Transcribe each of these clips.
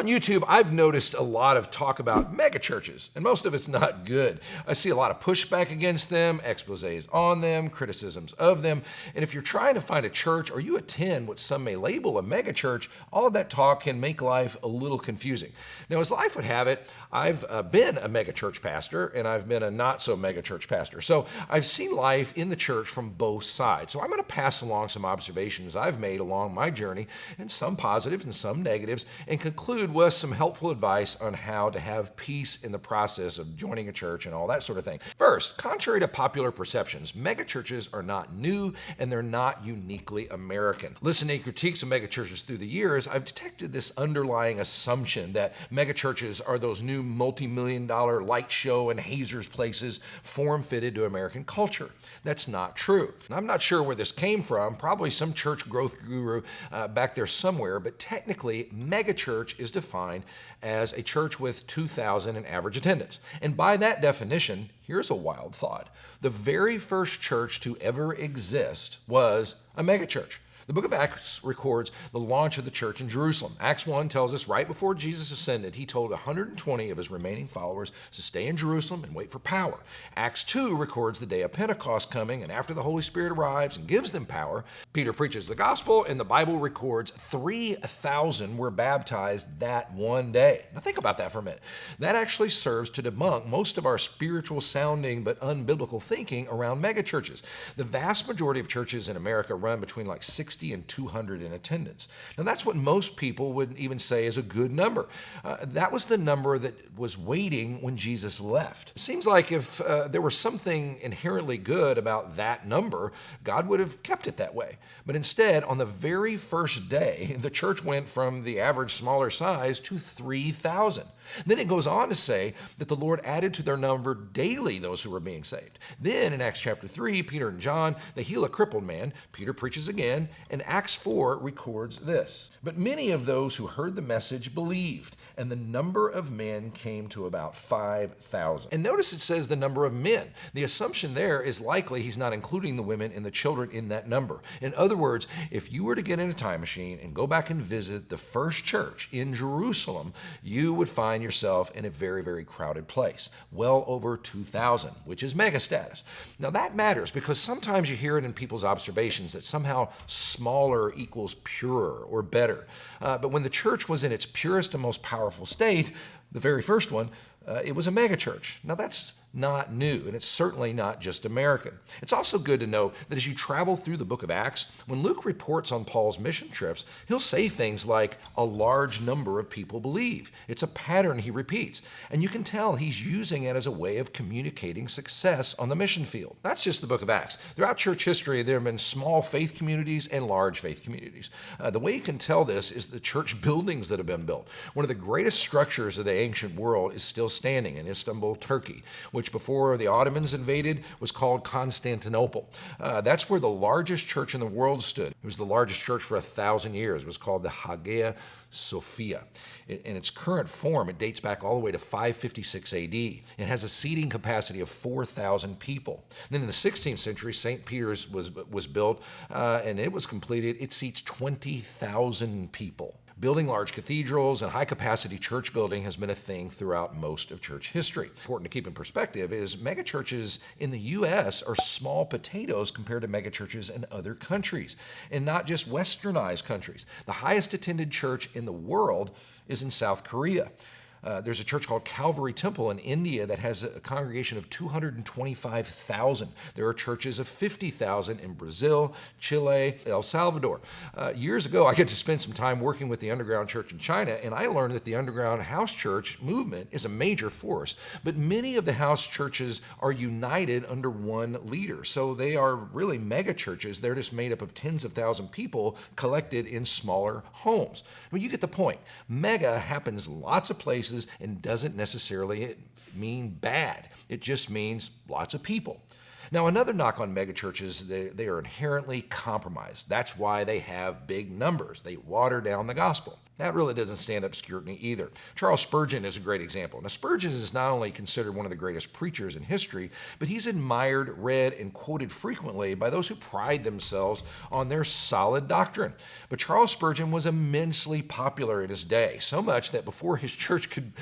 On YouTube, I've noticed a lot of talk about megachurches, and most of it's not good. I see a lot of pushback against them, exposés on them, criticisms of them, and if you're trying to find a church or you attend what some may label a megachurch, all of that talk can make life a little confusing. Now, as life would have it, I've been a megachurch pastor, and I've been a not-so-megachurch pastor. So I've seen life in the church from both sides. So I'm going to pass along some observations I've made along my journey, and some positive and some negatives, and conclude with some helpful advice on how to have peace in the process of joining a church and all that sort of thing. First, contrary to popular perceptions, megachurches are not new and they're not uniquely American. Listening to critiques of megachurches through the years, I've detected this underlying assumption that megachurches are those new multi-million-dollar light show and hazers places form-fitted to American culture. That's not true. I'm not sure where this came from, probably some church growth guru back there somewhere, but technically, megachurch is defined as a church with 2,000 in average attendance. And by that definition, here's a wild thought. The very first church to ever exist was a megachurch. The book of Acts records the launch of the church in Jerusalem. Acts 1 tells us right before Jesus ascended, he told 120 of his remaining followers to stay in Jerusalem and wait for power. Acts 2 records the day of Pentecost coming, and after the Holy Spirit arrives and gives them power, Peter preaches the gospel, and the Bible records 3,000 were baptized that one day. Now think about that for a minute. That actually serves to debunk most of our spiritual sounding but unbiblical thinking around megachurches. The vast majority of churches in America run between like 60 and 200 in attendance. Now that's what most people would even say is a good number. That was the number that was waiting when Jesus left. It seems like if there was something inherently good about that number, God would have kept it that way. But instead, on the very first day, the church went from the average smaller size to 3,000. Then it goes on to say that the Lord added to their number daily those who were being saved. Then in Acts chapter 3, Peter and John, they heal a crippled man. Peter preaches again, and Acts 4 records this. But many of those who heard the message believed, and the number of men came to about 5,000. And notice it says the number of men. The assumption there is likely he's not including the women and the children in that number. In other words, if you were to get in a time machine and go back and visit the first church in Jerusalem, you would find yourself in a very, very crowded place, well over 2,000, which is mega status. Now that matters because sometimes you hear it in people's observations that somehow smaller equals purer or better. But when the church was in its purest and most powerful state, the very first one, it was a megachurch. Now that's not new, and it's certainly not just American. It's also good to know that as you travel through the book of Acts, when Luke reports on Paul's mission trips, he'll say things like, a large number of people believe. It's a pattern he repeats, and you can tell he's using it as a way of communicating success on the mission field. That's just the book of Acts. Throughout church history, there have been small faith communities and large faith communities. The way you can tell this is the church buildings that have been built. One of the greatest structures of the ancient world is still standing in Istanbul, Turkey, which before the Ottomans invaded was called Constantinople. That's where the largest church in the world stood. It was the largest church for 1,000 years. It was called the Hagia Sophia. In its current form, it dates back all the way to 556 AD. It has a seating capacity of 4,000 people. Then in the 16th century, St. Peter's was built, and it was completed. It seats 20,000 people. Building large cathedrals and high-capacity church building has been a thing throughout most of church history. Important to keep in perspective is megachurches in the U.S. are small potatoes compared to megachurches in other countries, and not just westernized countries. The highest attended church in the world is in South Korea. There's a church called Calvary Temple in India that has a congregation of 225,000. There are churches of 50,000 in Brazil, Chile, El Salvador. Years ago, I got to spend some time working with the underground church in China, and I learned that the underground house church movement is a major force. But many of the house churches are united under one leader, so they are really mega churches. They're just made up of tens of thousands of people collected in smaller homes. Well, you get the point. Mega happens lots of places and doesn't necessarily mean bad. It just means lots of people. Now, another knock on megachurches, they are inherently compromised. That's why they have big numbers. They water down the gospel. That really doesn't stand up to scrutiny either. Charles Spurgeon is a great example. Now, Spurgeon is not only considered one of the greatest preachers in history, but he's admired, read, and quoted frequently by those who pride themselves on their solid doctrine. But Charles Spurgeon was immensely popular in his day, so much that before his church could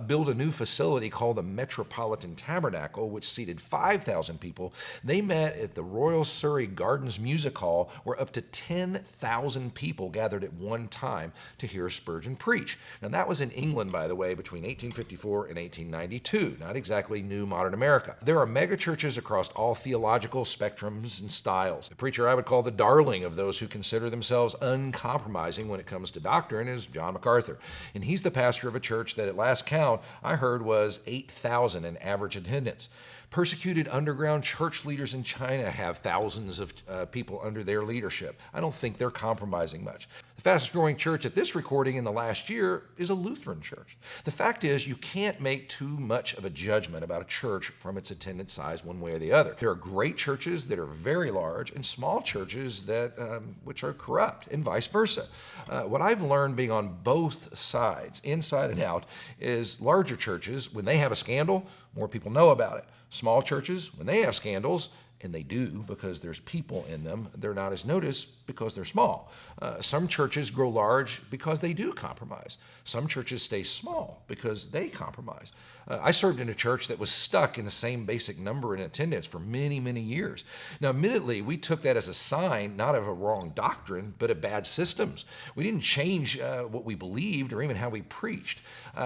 build a new facility called the Metropolitan Tabernacle, which seated 5,000 people, they met at the Royal Surrey Gardens Music Hall, where up to 10,000 people gathered at one time to hear Spurgeon preach. Now, that was in England, by the way, between 1854 and 1892, not exactly new modern America. There are megachurches across all theological spectrums and styles. The preacher I would call the darling of those who consider themselves uncompromising when it comes to doctrine is John MacArthur. And he's the pastor of a church that at last count I heard was 8,000 in average attendance. Persecuted underground church leaders in China have thousands of people under their leadership. I don't think they're compromising much. The fastest growing church at this recording in the last year is a Lutheran church. The fact is, you can't make too much of a judgment about a church from its attendance size one way or the other. There are great churches that are very large and small churches that which are corrupt, and vice versa. What I've learned being on both sides, inside and out, is larger churches, when they have a scandal, more people know about it. Small churches, when they have scandals, and they do because there's people in them, they're not as noticed because they're small. Some churches grow large because they do compromise. Some churches stay small because they compromise. I served in a church that was stuck in the same basic number in attendance for many, many years. Now, admittedly, we took that as a sign, not of a wrong doctrine, but of bad systems. We didn't change what we believed or even how we preached.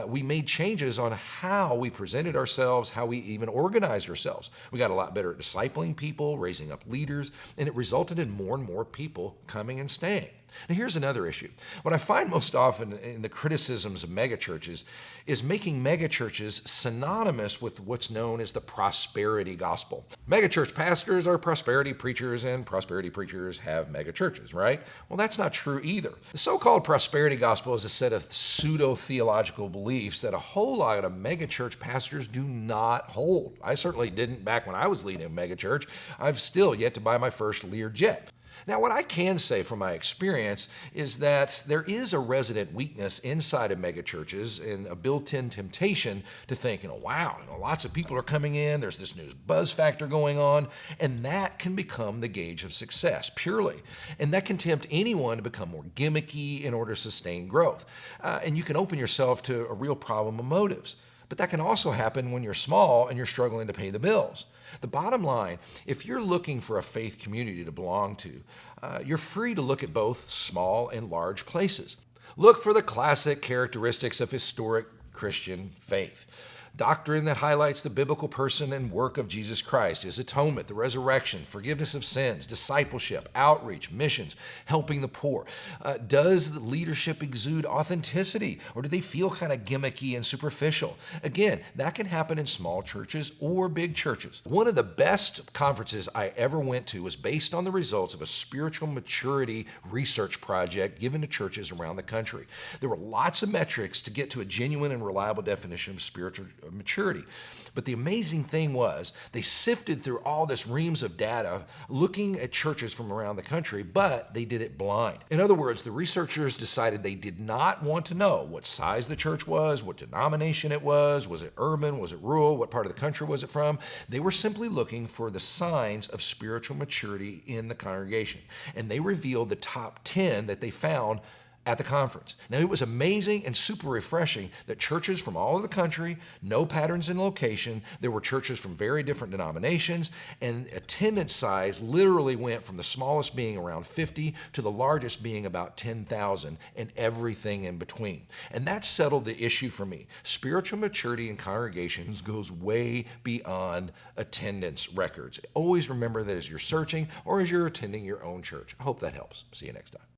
We made changes on how we presented ourselves, how we even organized ourselves. We got a lot better at discipling people, raising up leaders, and it resulted in more and more people coming and staying. Now, here's another issue. What I find most often in the criticisms of megachurches is making megachurches synonymous with what's known as the prosperity gospel. Megachurch pastors are prosperity preachers, and prosperity preachers have megachurches, right? Well, that's not true either. The so-called prosperity gospel is a set of pseudo-theological beliefs that a whole lot of megachurch pastors do not hold. I certainly didn't back when I was leading a megachurch. I've still yet to buy my first Lear jet. Now, what I can say from my experience is that there is a resident weakness inside of megachurches and a built-in temptation to think, wow, lots of people are coming in, there's this new buzz factor going on, and that can become the gauge of success, purely. And that can tempt anyone to become more gimmicky in order to sustain growth. And you can open yourself to a real problem of motives. But that can also happen when you're small and you're struggling to pay the bills. The bottom line, if you're looking for a faith community to belong to, you're free to look at both small and large places. Look for the classic characteristics of historic Christian faith. Doctrine that highlights the biblical person and work of Jesus Christ, his atonement, the resurrection, forgiveness of sins, discipleship, outreach, missions, helping the poor. Does the leadership exude authenticity, or do they feel kind of gimmicky and superficial? Again, that can happen in small churches or big churches. One of the best conferences I ever went to was based on the results of a spiritual maturity research project given to churches around the country. There were lots of metrics to get to a genuine and reliable definition of spiritual maturity. But the amazing thing was they sifted through all this reams of data looking at churches from around the country, but they did it blind. In other words, the researchers decided they did not want to know what size the church was, what denomination it was it urban, was it rural, what part of the country was it from. They were simply looking for the signs of spiritual maturity in the congregation. And they revealed the top 10 that they found at the conference. Now, it was amazing and super refreshing that churches from all over the country, no patterns in location, there were churches from very different denominations, and attendance size literally went from the smallest being around 50 to the largest being about 10,000, and everything in between. And that settled the issue for me. Spiritual maturity in congregations goes way beyond attendance records. Always remember that as you're searching or as you're attending your own church. I hope that helps. See you next time.